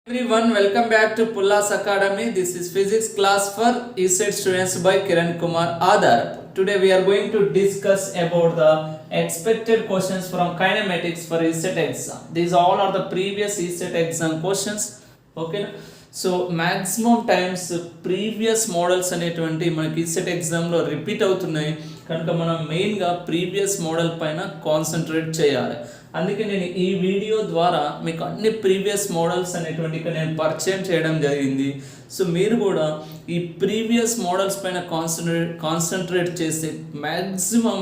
Everyone, welcome back to Pullas Academy. This is physics class for ECET students by Kiran Kumar Adar. Today we are going to discuss about the expected questions from kinematics for ECET exam. These all are the previous ECET exam questions. Okay. So maximum times previous models అనేటువంటి మనకి ECET ఎగ్జామ్లో repeat అవుతున్నాయి కనుక మనం మెయిన్గా previous model పైన concentrate చేయాలి. అందుకే నేను ఈ వీడియో ద్వారా మీకు అన్ని ప్రీవియస్ మోడల్స్ అనేటువంటి నేను పరిచయం చేయడం జరిగింది. సో మీరు కూడా ఈ ప్రీవియస్ మోడల్స్ పైన కాన్సన్ట్రేట్ చేసి మ్యాక్సిమం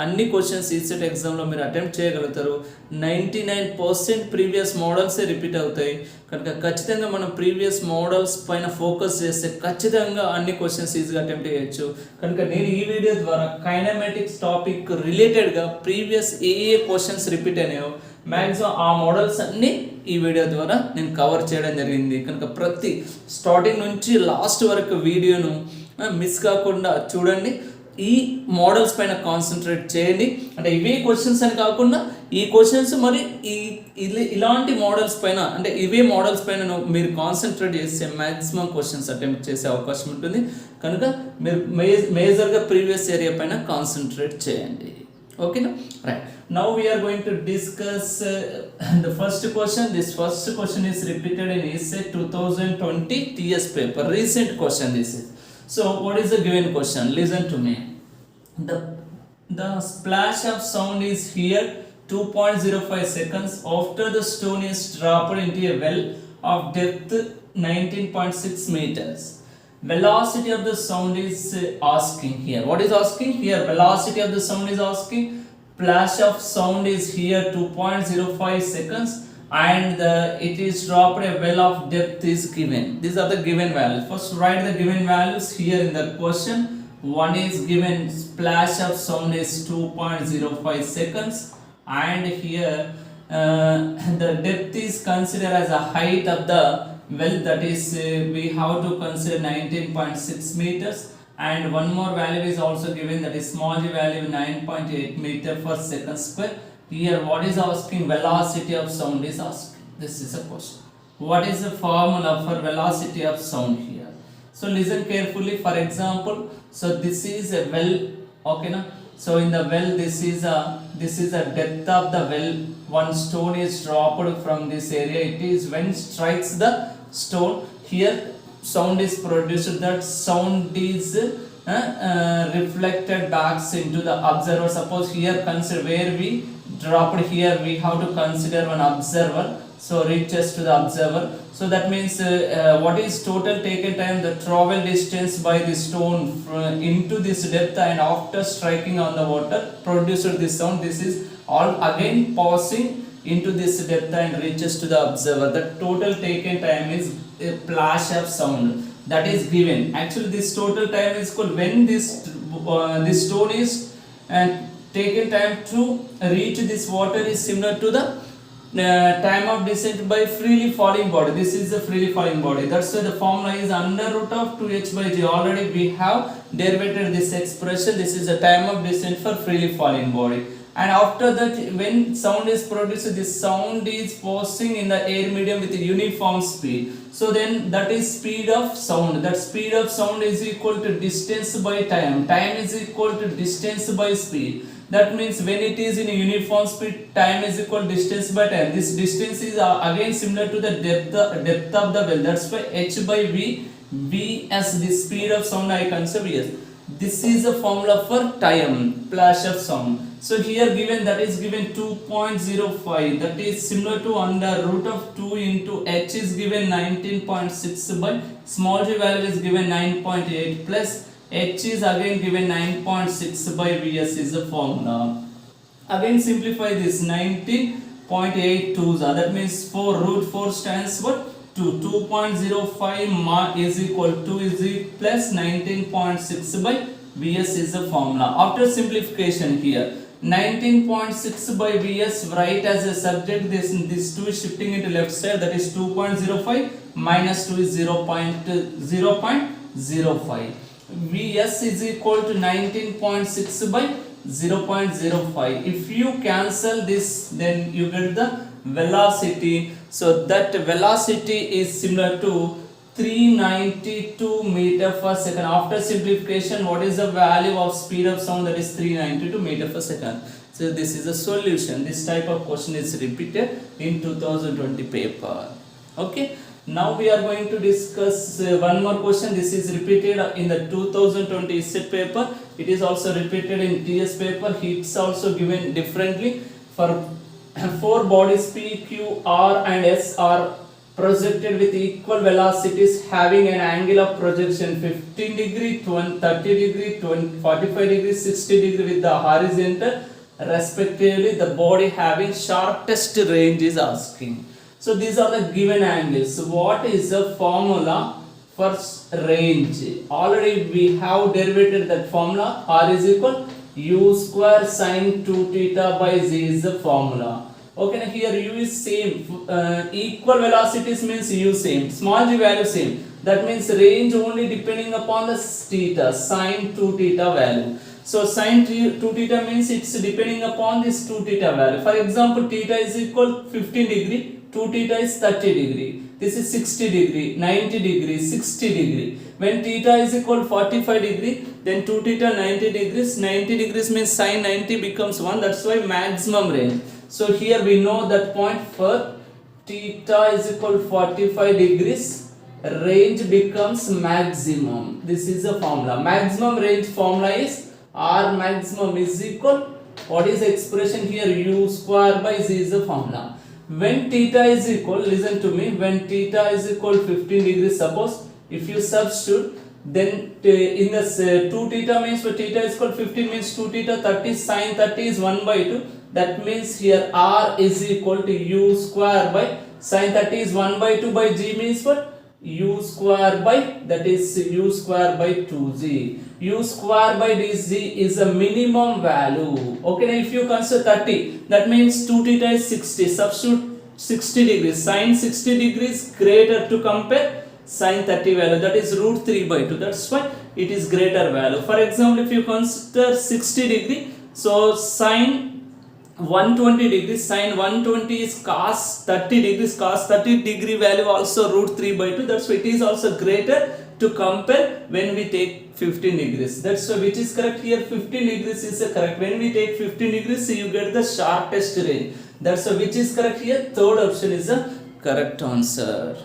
అన్ని క్వశ్చన్స్ ఈసెట్ ఎగ్జామ్లో మీరు అటెంప్ట్ చేయగలుగుతారు. 99% ప్రీవియస్ మోడల్సే రిపీట్ అవుతాయి కనుక ఖచ్చితంగా మనం ప్రీవియస్ మోడల్స్ పైన ఫోకస్ చేస్తే ఖచ్చితంగా అన్ని క్వశ్చన్స్ ఈజీగా అటెంప్ట్ చేయొచ్చు. కనుక నేను ఈ వీడియో ద్వారా కైనమాటిక్స్ టాపిక్ రిలేటెడ్గా ప్రీవియస్ ఏ క్వశ్చన్స్ రిపీట్ అయినాయో మ్యాక్సిమం ఆ మోడల్స్ అన్నీ ఈ వీడియో ద్వారా నేను కవర్ చేయడం జరిగింది. కనుక ప్రతి స్టార్టింగ్ నుంచి లాస్ట్ వరకు వీడియోను మిస్ కాకుండా చూడండి. ఈ మోడల్స్ పైన కాన్సన్ట్రేట్ చేయండి. అంటే ఇవే క్వశ్చన్స్ అని కాకుండా ఈ క్వశ్చన్స్ మరి ఇలాంటి మోడల్స్ పైన అంటే ఇవే మోడల్స్ పైన మీరు కాన్సన్ట్రేట్ చేస్తే మ్యాక్సిమం క్వశ్చన్స్ అటెంప్ట్ చేసే అవకాశం ఉంటుంది. కనుక మీరు మేజర్గా ప్రీవియస్ ఏరియా పైన కాన్సన్ట్రేట్ చేయండి. ఓకేనా? Right. Now we are going to discuss the first question. This first question is repeated in ECET 2020 TS paper. Recent question this is. So what is the given question? Listen to me. The splash of sound is here 2.05 seconds after the stone is dropped into a well of depth 19.6 meters. Velocity of the sound is asking here. What is asking here? Velocity of the sound is asking. Splash of sound is here 2.05 seconds and it is dropped a well of depth is given. These are the given values. First write the given values here in the question. One is given splash of sound is 2.05 seconds and here the depth is considered as a height of the well, that is we have to consider 19.6 meters and one more value is also given, that is small g value 9.8 meter per second square. Here what is asking? Velocity of sound is asking. This is a question. What is the formula for velocity of sound here? So listen carefully. For example, so this is a well, okay na? So in the well this is a depth of the well. One stone is dropped from this area. It is when strikes the stone, here sound is produced. That sound is reflected back into the observer. Suppose here consider where we dropped, here we have to consider one observer, so reaches to the observer. So that means what is total taken time? The travel distance by the stone into this depth and after striking on the water produced this sound. This is all again passing into this depth and reaches to the observer. The total taken time is a flash of sound, that is given. Actually this total time is called when this stone is taken time to reach this water is similar to the time of descent by freely falling body. This is the freely falling body. That's why the formula is under root of 2h by g. Already we have derivated this expression. This is the time of descent for freely falling body. And after that, when sound is produced, this sound is passing in the air medium with a uniform speed. So then that is speed of sound. That speed of sound is equal to distance by time. Time is equal to distance by speed. That means when it is in a uniform speed, time is equal to distance by time. This distance is again similar to the depth of the well. That's why h by v as the speed of sound I consider yes. This is the formula for time, flash of sound. So here given, that is given 2.05, that is similar to under root of 2 into h is given 19.6 by small g value is given 9.8 plus h is again given 9.6 by vs is the formula. Again simplify this 19.82, that means 4 root 4 stands for 2.05 is equal to plus 19.6 by vs is the formula. After simplification here 19.6 by vs write as a subject, this 2 is shifting into left side, that is 2.05 minus 2 is 0.05. Vs is equal to 19.6 by 0.05. If you cancel this, then you get the velocity. So that velocity is similar to 392 meter per second. After simplification, what is the value of speed of sound? That is 392 meter per second. So this is a solution. This type of question is repeated in 2020 paper. Okay. Now we are going to discuss one more question. This is repeated in the 2020 ISET paper. It is also repeated in TS paper. It's also given differently. For four bodies P, Q, R and S are projected with equal velocities having an angle of projection 15 degree, 20, 30 degree, 20, 45 degree, 60 degree with the horizontal respectively. The body having shortest range is asking. So these are the given angles. So what is the formula for range? Already we have derived that formula. R is equal u square sine 2 theta by z is the formula. Okay, now here u is same. Equal velocities means u same. Small g value same. That means range only depending upon the theta, sine 2 theta value. So sine 2 theta means it's depending upon this 2 theta value. For example, theta is equal 15 degree. 2 theta is 30 degree. This is 60 degree, 90 degree, 60 degree. When theta is equal 45 degree, then 2 theta 90 degrees. 90 degrees means sine 90 becomes 1. That's why maximum range. So here we know that point for theta is equal 45 degrees. Range becomes maximum. This is the formula. Maximum range formula is R maximum is equal. What is the expression here? U square by z is the formula. When theta is equal, listen to me, when theta is equal 15 degrees, suppose if you substitute, then in this 2 theta means when theta is equal 15 means 2 theta 30 sine 30 is 1 by 2. That means here R is equal to u square by sine 30 is 1 by 2 by g means what? U square by, that is u square by 2g. U square by dz is a minimum value. Okay, now if you consider 30, that means 2 theta is 60. Substitute 60 degrees. Sine 60 degrees greater to compare sine 30 value. That is root 3 by 2. That's why it is greater value. For example, if you consider 60 degree, so sine 120 degrees, sine 120 is cos 30 degrees, cos 30 degree value also root 3 by 2. That's why it is also greater to compare when we take 15 degrees. That's why which is correct here, 15 degrees is correct. When we take 15 degrees, you get the shortest range. That's why which is correct here, third option is the correct answer.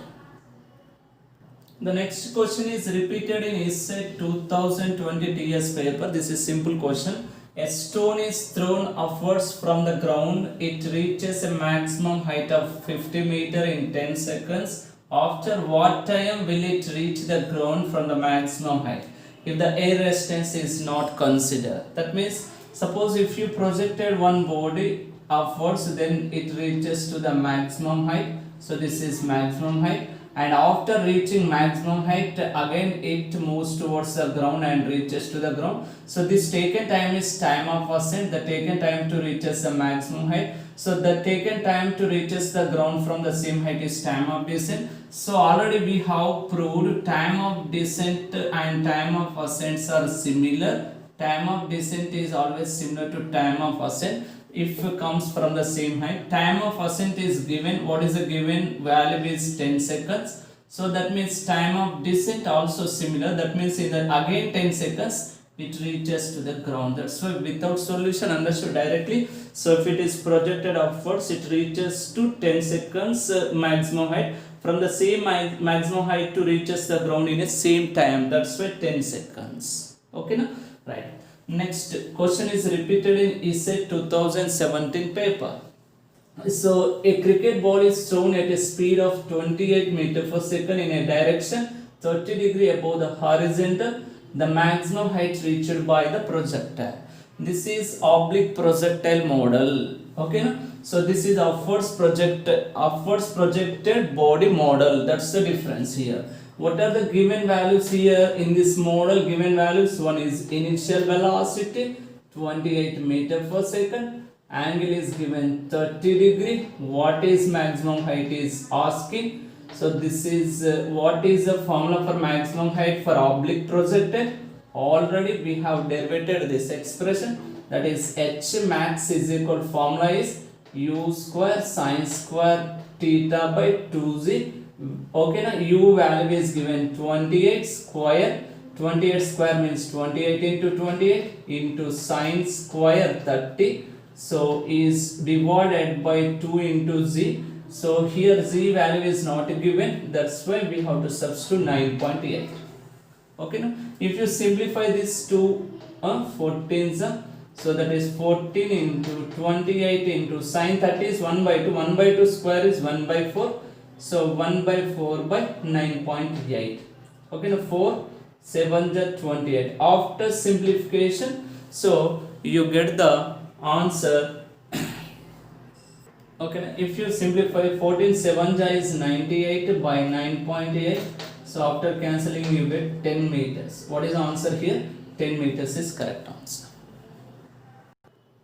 The next question is repeated in ISET 2020 TS paper. This is simple question. A stone is thrown upwards from the ground. It reaches a maximum height of 50 meter in 10 seconds. After what time will it reach the ground from the maximum height? If the air resistance is not considered. That means, suppose if you projected one body upwards, then it reaches to the maximum height. So this is maximum height. And after reaching maximum height, again it moves towards the ground and reaches to the ground. So this taken time is time of ascent. The taken time to reaches the maximum height. So the taken time to reaches the ground from the same height is time of descent. So already we have proved time of descent and time of ascent are similar. Time of descent is always similar to time of ascent if it comes from the same height. Time of ascent is given. What is the given value is 10 seconds. So that means time of descent also similar. That means in the again 10 seconds it reaches to the ground. That's why without solution understood directly. So if it is projected upwards, it reaches to 10 seconds maximum height. From the same maximum height to reaches the ground in a same time. That's why 10 seconds. Okay, na? Right. Next question is repeated in ISET 2017 paper. So a cricket ball is thrown at a speed of 28 meter per second in a direction 30 degree above the horizontal. The maximum height reached by the projectile. This is oblique projectile model. Okay, no? So this is upwards projected body model. That's the difference here. What are the given values here in this model? Given values, one is initial velocity 28 meter per second, angle is given 30 degree. What is maximum height is asking. So this is what is the formula for maximum height for oblique projectile? Already we have derived this expression, that is H max is equal, formula is u square sine square theta by 2z. Okay, now u value is given 28 square. 28 square means 28 into 28 into sine square 30. So is divided by 2 into z. So here z value is not given, that's why we have to substitute 9.8. Okay, now if you simplify this to 14s, so that is 14 into 28 into sine 30 is 1 by 2. 1 by 2 square is 1 by 4. So 1 by 4 by 9.8. Okay, now 4 7 28. After simplification, so you get the answer. Okay, if you simplify 14 7 is 98 by 9.8. So after cancelling you get 10 meters. What is the answer here? 10 meters is correct answer.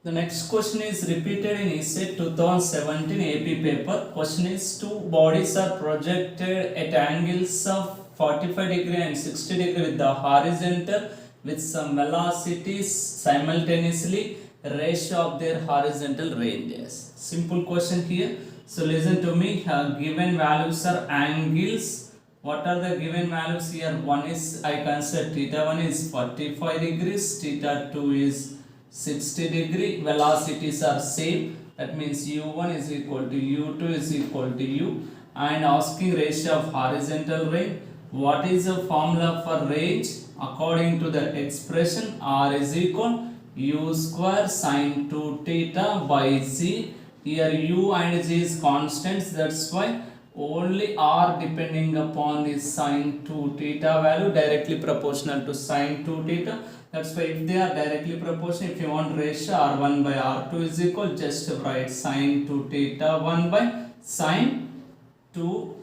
The next question is repeated in essay 2017 AP paper. Question is, two bodies are projected at angles of 45 degree and 60 degree with the horizontal with some velocities simultaneously. Ratio of their horizontal ranges. Simple question here. So listen to me. Given values are angles. What are the given values here? One is, I consider theta 1 is 45 degrees, theta 2 is 60 degree. Velocities are same. That means u1 is equal to u2 is equal to u. And asking ratio of horizontal range. What is the formula for range? According to the expression, r is equal u square sine 2 theta by z. Here u and z is constants, that's why only r depending upon the sine 2 theta value directly proportional to sine 2 theta. That's why if they are directly proportional, if you want ratio r1 by r2 is equal, just write sine 2 theta 1 by sine 2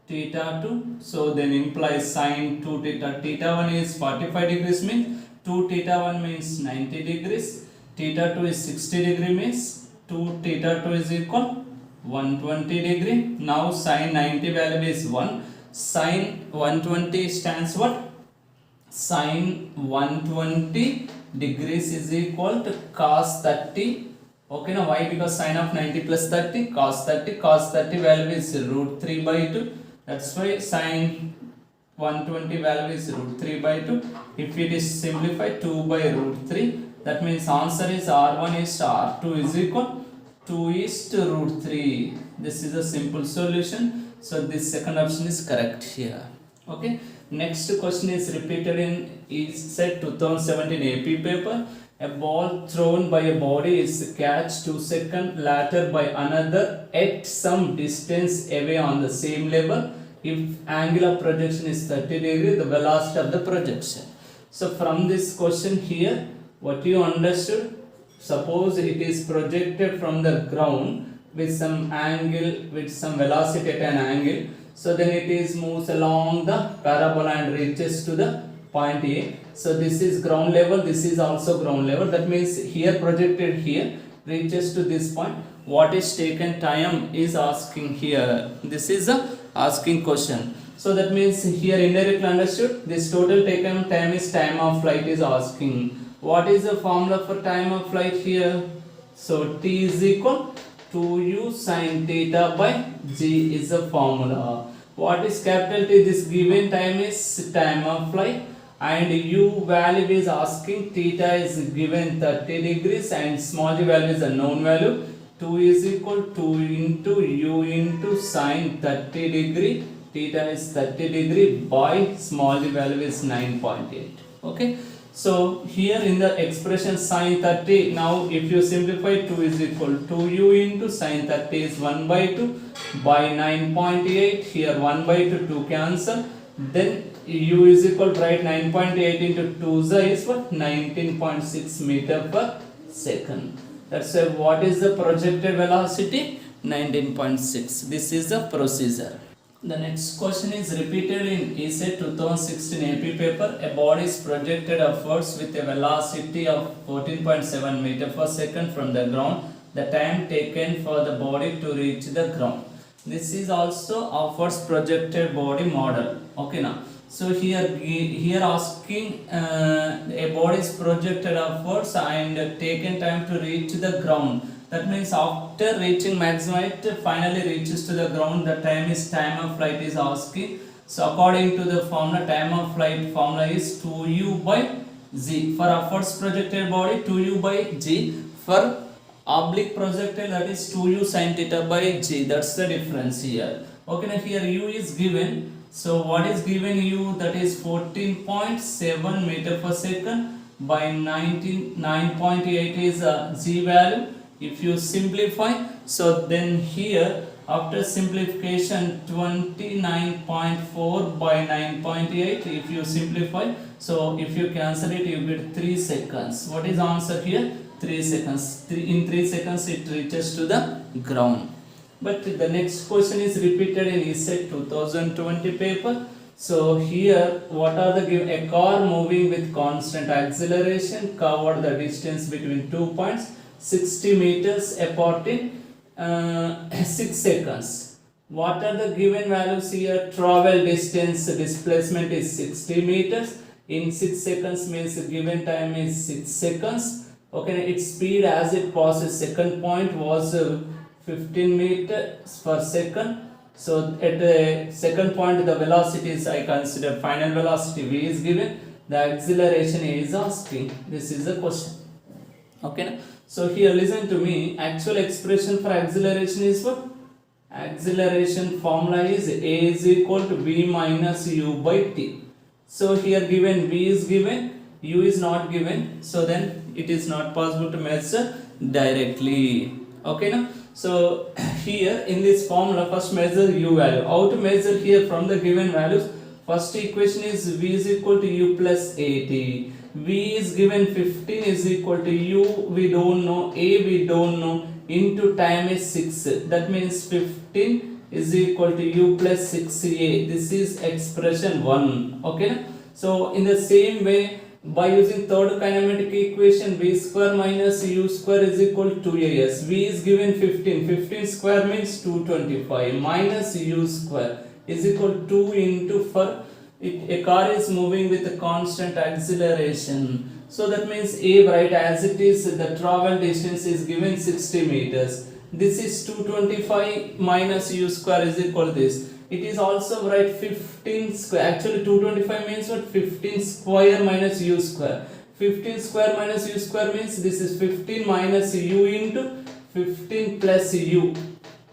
theta 2. So then implies sine 2 theta, theta 1 is 45 degrees means 2 theta 1 means 90 degrees, theta 2 is 60 degree means 2 theta 2 is equal 120 degree. Now sine 90 value is 1. Sine 120 stands what? Sine 120 degrees is equal to cos 30. Okay, now why? Because sine of 90 plus 30, cos 30. Cos 30 value is root 3 by 2. That's why sine 120 value is root 3 by 2. If it is simplified, 2 by root 3. That means answer is r1 is to r2 is equal 2 is to root 3. This is a simple solution. So this second option is correct here. Okay. Next question is repeated in ESET 2017 AP paper. A ball thrown by a body is catched 2 seconds later by another at some distance away on the same level. If angle of projection is 30 degree, the velocity of the projection. So from this question here, what you understood? Suppose it is projected from the ground with some angle, with some velocity at an angle. So then it is moves along the parabola and reaches to the point A. So this is ground level, this is also ground level. That means here projected here reaches to this point. What is taken time is asking here. This is a asking question. So that means here indirectly understood. This total taken time is time of flight is asking. What is the formula for time of flight here? So t is equal to u sin theta by g is the formula. What is capital T? This given time is time of flight, and u value is asking. Theta is given 30 degrees and small g value is a known value. 2 is equal to 2 into u into sin 30 degree. Theta is 30 degree by small g value is 9.8. Okay. So here in the expression sin 30, now if you simplify, 2 is equal to u into sin 30 is 1 by 2 by 9.8. Here 1 by 2, 2 cancel. Then u is equal to write 9.8 into 2 is what? 19.6 meter per second. That's why what is the projected velocity? 19.6. This is the procedure. The next question is repeated in ESET 2016 AP paper. A body is projected upwards with a velocity of 14.7 meter per second from the ground. The time taken for the body to reach the ground. This is also our first projected body model. Okay, now so here asking a body is projected upwards and taken time to reach the ground. That means after reaching maximum height, finally reaches to the ground, the time of flight is asking. So according to the formula, time of flight formula is 2u by g. For upwards projected body, 2u by g. For oblique projectile, that is 2u sin theta by g. That's the difference here. Okay, now here u is given. So what is given u? That is 14.7 meter per second by 9.8 is g value. If you simplify, so then here after simplification 29.4 by 9.8, if you simplify, so if you cancel it, you get 3 seconds. What is answer here? 3 seconds. In 3 seconds it reaches to the ground. But the next question is repeated in ESET 2020 paper. So here what are the given? A car moving with constant acceleration covered the distance between 2 points 60 meters apart in 6 seconds. What are the given values here? Travel distance, displacement is 60 meters. In 6 seconds means given time is 6 seconds. Okay, its speed as it passes second point was 15 meters per second. So at the second point the velocity is, I consider final velocity v is given, the acceleration is asking. This is the question. Okay, so here listen to me. Actual expression for acceleration is what? Acceleration formula is a is equal to v minus u by t. So here given v is given, u is not given, so then it is not possible to measure directly. Okay, now so here in this formula, first measure u value. How to measure here from the given values? First equation is v is equal to u plus 80. V is given 15 is equal to u, we don't know, a we don't know, into time is 6. That means 15 is equal to u plus 6a. This is expression 1. Okay, so in the same way, by using third kinematic equation, v square minus u square is equal to 2as. V is given 15. 15 square means 225 minus u square is equal to 2 into, for a car is moving with a constant acceleration. So that means a, right as it is, the travel distance is given 60 meters. This is 225 minus u square is equal to this. It is also right 15 square. Actually 225 means what? 15 square minus u square. 15 square minus u square means this is 15 minus u into 15 plus u.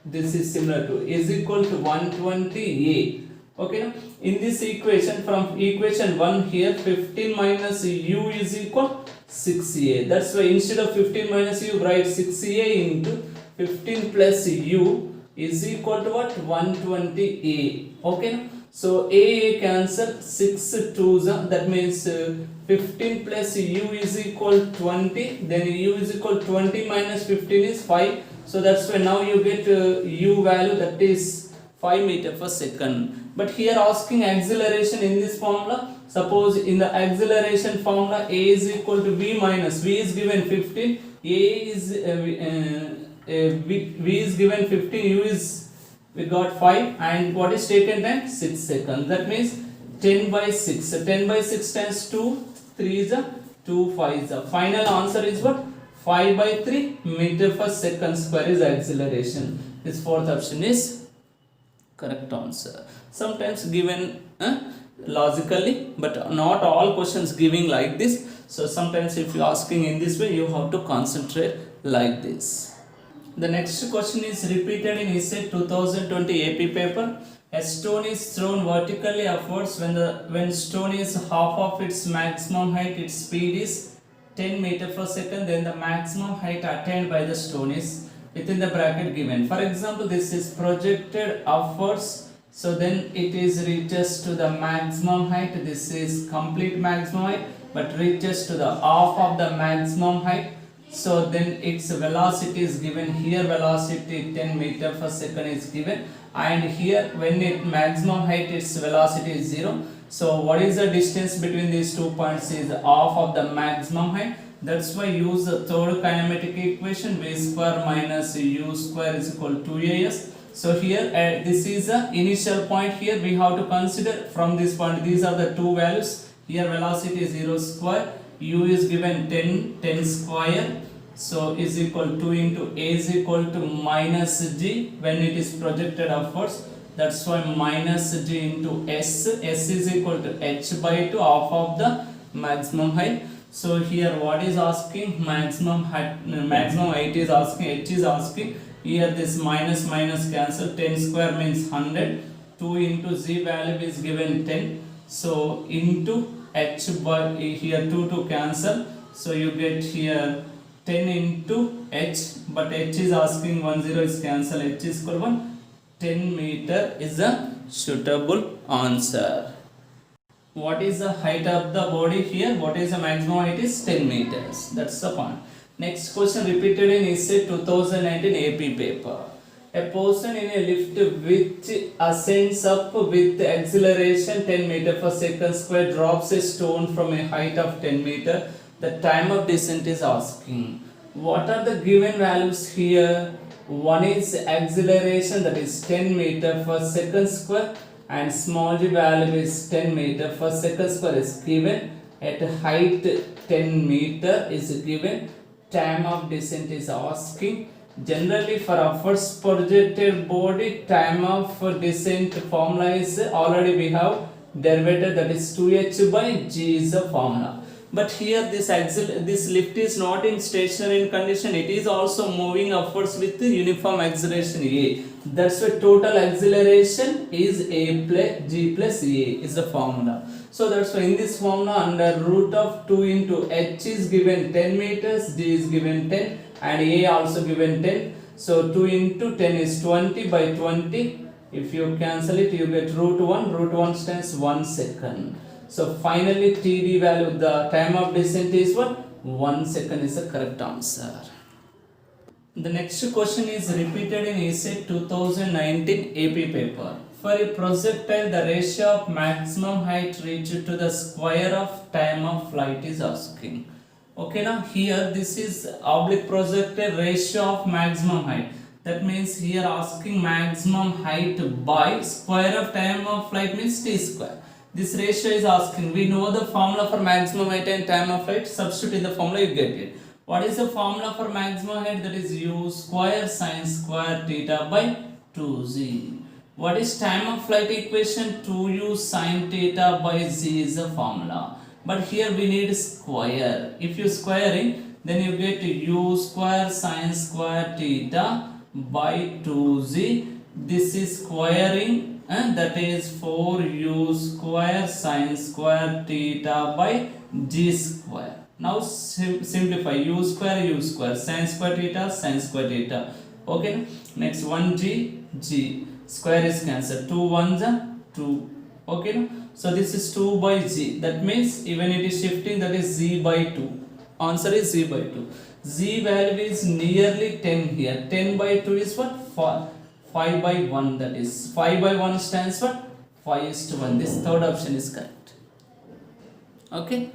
This is similar to is equal to 120a. Okay, now in this equation, from equation 1 here, 15 minus u is equal 6a. That's why instead of 15 minus u, write 6a into 15 plus u is equal to what? 120a. Okay, so a cancel, 6 2s, that means 15 plus u is equal 20, then u is equal 20 minus 15 is 5. So that's why now you get u value, that is 5 meter per second. But here asking acceleration in this formula. Suppose in the acceleration formula, a is equal to v minus, v is given 15, a is v is given 15, u is, we got 5, and what is taken time? 6 seconds. That means 10 by 6. 10 by 6 times 2, 3 is a 2 5 is a. Final answer is what? 5 by 3 meter per second square is acceleration. This fourth option is correct answer. Sometimes given logically, but not all questions giving like this. So sometimes if you asking in this way, you have to concentrate like this. The next question is repeated in ESET 2020 AP paper. A stone is thrown vertically upwards. When stone is half of its maximum height, its speed is 10 meter per second. Then the maximum height attained by the stone is within the bracket given. For example, this is projected upwards. So then it is reaches to the maximum height. This is complete maximum height, but reaches to the half of the maximum height. So then its velocity is given here. Velocity 10 meter per second is given, and here when it maximum height, its velocity is 0. So what is the distance between these 2 points? Is half of the maximum height. That's why use the third kinematic equation, v square minus u square is equal to 2as. So here this is the initial point. Here we have to consider from this point, these are the two values. Here velocity is 0 square, u is given 10 square, So is equal 2 into a is equal to minus g when it is projected upwards. That's why minus g into s. S is equal to h by 2, half of the maximum height. So here what is asking? Maximum height, maximum height is asking, h is asking. Here this minus minus cancel, 10 square means 100. 2 into z value is given 10. So into h by, here 2 to cancel. So you get here 10 into h, but h is asking 1 0 is cancel, h is equal 1. 10 meter is a suitable answer. What is the height of the body here? What is the maximum height is 10 meters. That's the point. Next question repeated in essay 2019 AP paper. A person in a lift which ascends up with acceleration 10 meter per second square drops a stone from a height of 10 meter. The time of descent is asking. What are the given values here? One is acceleration, that is 10 meter per second square, and small g value is 10 meter per second square is given. At height 10 meter is given. Time of descent is asking. Generally for a first projected body, time of descent formula is already we have derivative, that is 2h by g is the formula. But here this lift is not in stationary condition, it is also moving upwards with the uniform acceleration a. That's why total acceleration is a plus g plus a is the formula. So that's why in this formula under root of 2 into h is given 10 meters, g is given 10 and a also given 10. So 2 into 10 is 20 by 20. If you cancel it, you get root 1. Root 1 stands 1 second. So finally TD value, the time of descent is what? 1 second is the correct answer. The next question is repeated in essay 2019 AP paper. For a projectile, the ratio of maximum height reached to the square of time of flight is asking. Okay, now here this is oblique projectile ratio of maximum height. That means here asking maximum height by square of time of flight means t square. This ratio is asking. We know the formula for maximum height and time of flight. Substitute in the formula, you get it. What is the formula for maximum height? That is u square sine square theta by 2z. What is time of flight equation? 2u sine theta by z is the formula. But here we need square. If you squaring, then you get u square sine square theta by 2z. This is squaring, and that is 4u square sine square theta by g square. Now simplify u square sine square theta. Okay, next 1g g square is cancelled, 2 1s are 2. Okay, so this is 2 by z. That means even it is shifting, that is z by 2. Answer is z by 2. Z value is nearly 10 here. 10 by 2 is what? 5 by 1. That is 5 by 1 stands for 5:1. This third option is correct. Okay.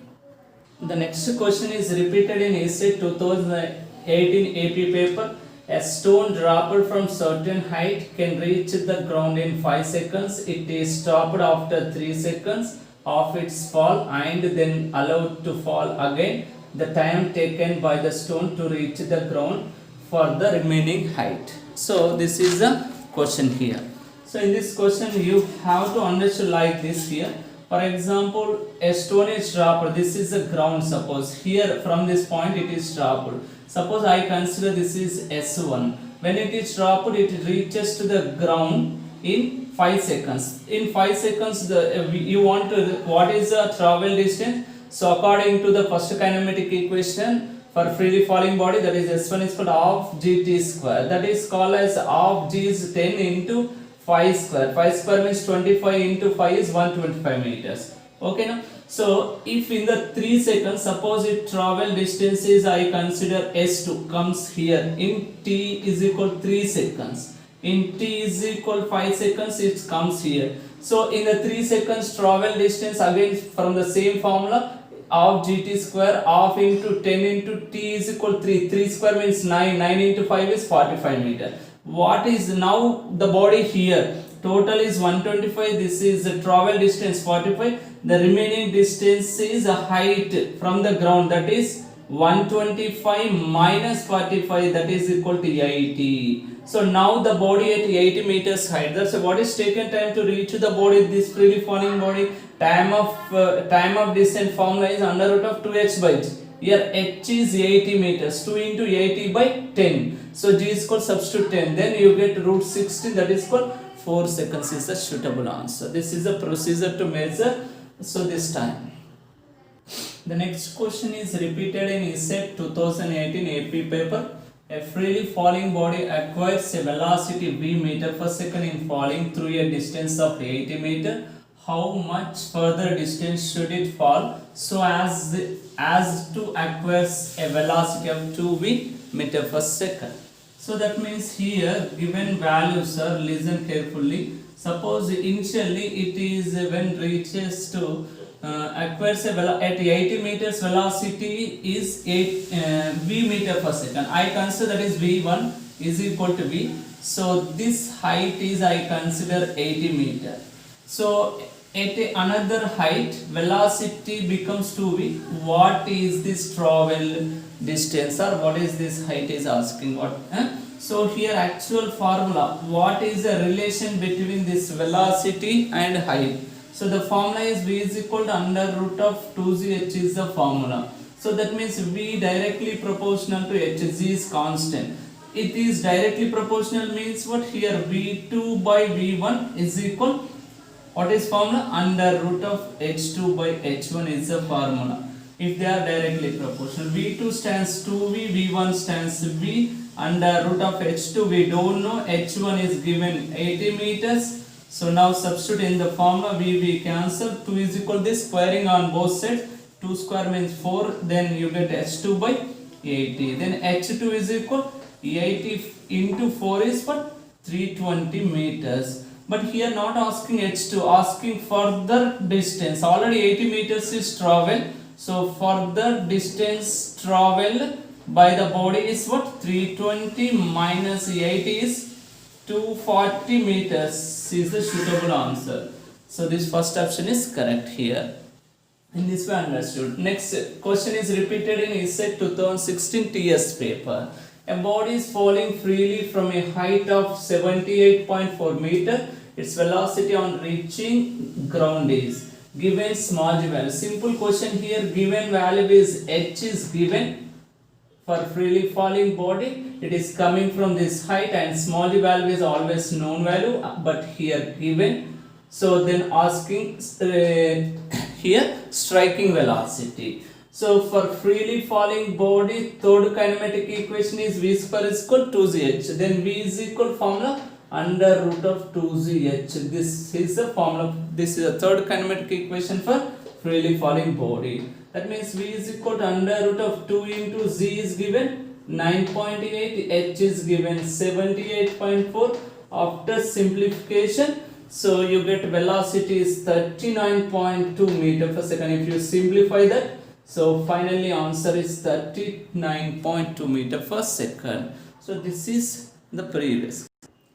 The next question is repeated in essay 2018 AP paper. A stone dropped from certain height can reach the ground in 5 seconds. It is stopped after 3 seconds of its fall and then allowed to fall again. The time taken by the stone to reach the ground for the remaining height. So this is the question here. So in this question you have to understand like this here. For example, a stone is dropped. This is the ground. Suppose here from this point it is dropped. Suppose I consider this is S1. When it is dropped, it reaches to the ground in 5 seconds. In 5 seconds, you want to, what is the travel distance? So according to the first kinematic equation for freely falling body, that is S1 is called half gt square. That is called as half g is 10 into 5 square. 5 square means 25 into 5 is 125 meters. Okay now. So if in the 3 seconds, suppose it travel distance is, I consider S2 comes here in t is equal 3 seconds. In t is equal 5 seconds, it comes here. So in the 3 seconds travel distance, again from the same formula, half gt square, half into 10 into t is equal 3. 3 square means 9. 9 into 5 is 45 meter. What is now the body here? Total is 125. This is the travel distance 45. The remaining distance is a height from the ground, that is 125 minus 45, that is equal to 80. So now the body at 80 meters height. That's what is taken time to reach the body, this freely falling body. Time of descent formula is under root of 2h by g. Here h is 80 meters. 2 into 80 by 10. So g is called substitute 10. Then you get root 16. That is called 4 seconds is the suitable answer. This is the procedure to measure. So this time. The next question is repeated in ESET 2018 AP paper. A freely falling body acquires a velocity v meter per second in falling through a distance of 80 meter. How much further distance should it fall so as to acquire a velocity of 2v meter per second? So that means here given values are, listen carefully. Suppose initially it is when reaches to acquires at 80 meters velocity is 8 v meter per second. I consider that is v1 is equal to v. So this height is I consider 80 meter. So at another height velocity becomes 2v. What is this travel distance or what is this height is asking what? So here actual formula, what is the relation between this velocity and height? So the formula is v is equal to under root of 2gh is the formula. So that means v directly proportional to h, g is constant. It is directly proportional means what? Here v2 by v1 is equal, what is formula? Under root of h2 by h1 is the formula. If they are directly proportional, v2 stands 2v, v1 stands v, under root of h2 we don't know, h1 is given 80 meters. So now substitute in the formula, v cancel, 2 is equal to this, squaring on both sides, 2 square means 4, then you get h2 by 80. Then h2 is equal 80 into 4 is what? 320 meters. But here not asking h2, asking further distance. Already 80 meters is travel. So further distance travel by the body is what? 320 minus 80 is 240 meters is the suitable answer. So this first option is correct here. In this way understood. Next question is repeated in ESET 2016 TS paper. A body is falling freely from a height of 78.4 meter. Its velocity on reaching ground is given small g value. Simple question here, given value is h is given. For freely falling body, it is coming from this height and small g value is always known value, but here given. So then asking here striking velocity. So for freely falling body, third kinematic equation is v square is equal to 2gh. Then v is equal formula under root of 2gh. This is the formula. This is the third kinematic equation for freely falling body. That means v is equal to under root of 2 into z is given 9.8, h is given 78.4. After simplification, so you get velocity is 39.2 meter per second. If you simplify that, so finally answer is 39.2 meter per second. So this is the previous.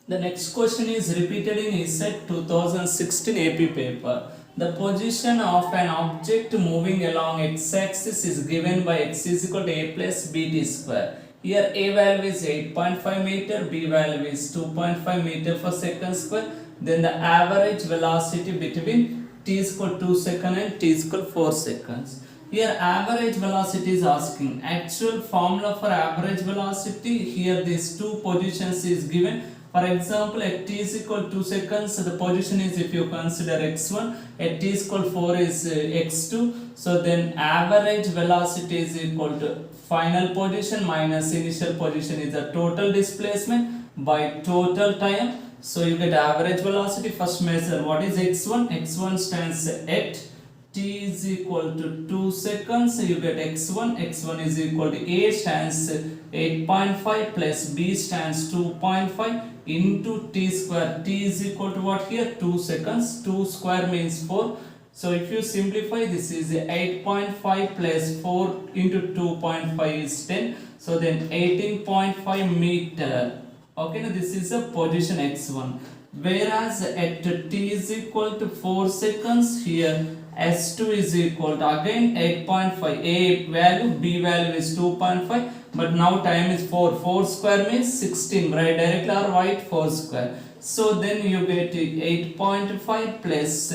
The next question is repeated in ESET 2016 AP paper. The position of an object moving along x-axis is given by x is equal to a plus bt square. Here a value is 8.5 meter, b value is 2.5 meter per second square. Then the average velocity between t is equal to 2 seconds and t is equal to 4 seconds. Here average velocity is asking. Actual formula for average velocity, here these two positions is given. For example, at t is equal to 2 seconds, the position is, if you consider x1, at t is equal to 4 is x2. So then average velocity is equal to final position minus initial position is the total displacement by total time. So you get average velocity. First measure what is x1. x1 stands at t is equal to 2 seconds. You get x1. x1 is equal to a stands 8.5 plus b stands 2.5 into t square. T is equal to what here? 2 seconds. 2 square means 4. So if you simplify, this is 8.5 plus 4 into 2.5 is 10. So then 18.5 meter. Okay, now this is a position x1. whereas at t is equal to 4 seconds, here s2 is equal to again 8.5. A value, b value is 2.5, but now time is 4. 4 square means 16, right? Directly or write 4 square. So then you get 8.5 plus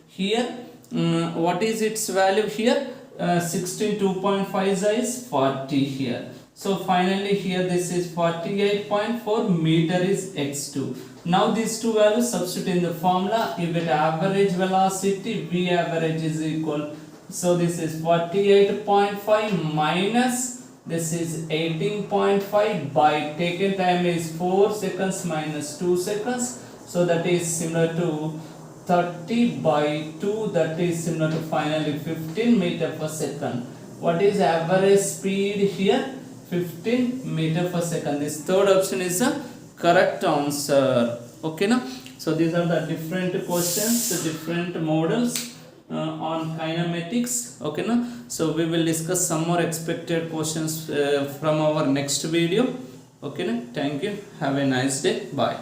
here what is its value here? 16, 2.5 is 40 here. So finally here this is 48.4 meter is x2. Now these two values substitute in the formula, you get average velocity, v average is equal. So this is 48.5 minus this is 18.5 by taken time is 4 seconds minus 2 seconds. So that is similar to 30 by 2, that is similar to finally 15 meter per second. What is average speed here? 15 meter per second. This third option is the correct answer. Okay now, so these are the different questions, the different models on kinematics. Okay now, so we will discuss some more expected questions from our next video. Okay now, thank you, have a nice day, bye.